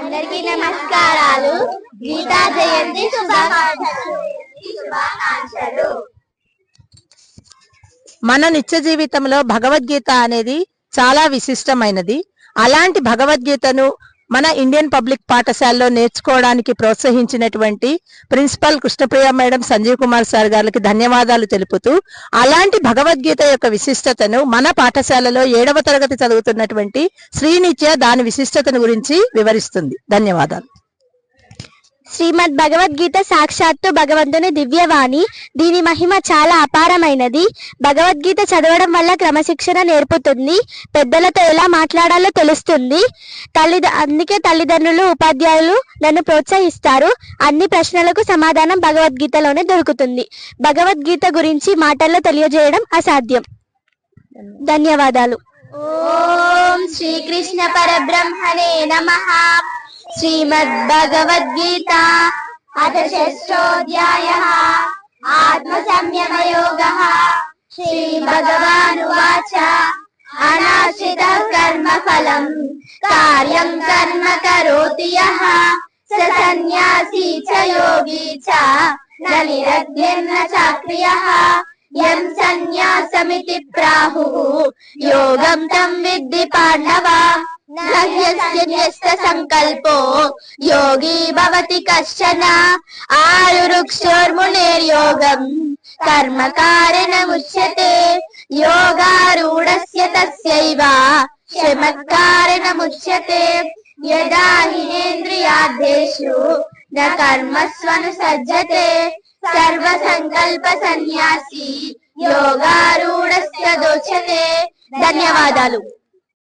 అందరికీ నమస్కారాలు. గీతా జయంతి శుభాకాంక్షలు. మన నిత్య జీవితంలో భగవద్గీత అనేది చాలా విశిష్టమైనది. అలాంటి భగవద్గీతను మన ఇండియన్ పబ్లిక్ పాఠశాలలో నేర్చుకోవడానికి ప్రోత్సహించినటువంటి principal Krishnapriya madam, Sanjeev Kumar sir గారికి ధన్యవాదాలు తెలుపుతూ, అలాంటి భగవద్గీత యొక్క విశిష్టతను మన పాఠశాలలో 7వ తరగతి చదువుతున్నటువంటి శ్రీనిత్య దాని విశిష్టతను గురించి వివరిస్తుంది. ధన్యవాదాలు. శ్రీమద్ భగవద్గీత సాక్షాత్తు భగవంతుని దివ్యవాణి. దీని మహిమ చాలా అపారమైనది. భగవద్గీత చదవడం వల్ల క్రమశిక్షణ నేర్పుతుంది. పెద్దలతో ఎలా మాట్లాడాలో తెలుస్తుంది. అందుకే తల్లిదండ్రులు, ఉపాధ్యాయులు నన్ను ప్రోత్సహిస్తారు. అన్ని ప్రశ్నలకు సమాధానం భగవద్గీతలోనే దొరుకుతుంది. భగవద్గీత గురించి మాటల్లో తెలియజేయడం అసాధ్యం. ధన్యవాదాలు. ఓం శ్రీకృష్ణ పరబ్రహ్మణే నమః. श्रीमद्भगवद्गीता अथ षष्ठोऽध्यायः आत्मसंयमयोगः। श्रीभगवानुवाच अनाश्रितः कर्मफलम् कार्यं कर्म करोति यः स सन्न्यासी च योगी च न निरग्निर्न चाक्रियः। यं सन्न्यासमिति प्राहुः योगं तं विद्धि पाण्डव। संकल्पो योगी भवति कश्चन आयुरुक्षोर्मुनेर्योगं कर्म कारणमुच्यते। योगारूढस्य तस्यैव शमकारणमुच्यते। यदा हिनेन्द्रियार्थेषु न कर्मस्वनुसज्जते सर्वसंकल्प सन्न्यासी योगारूढस्य दोच्यते. ధన్యవాదాలు.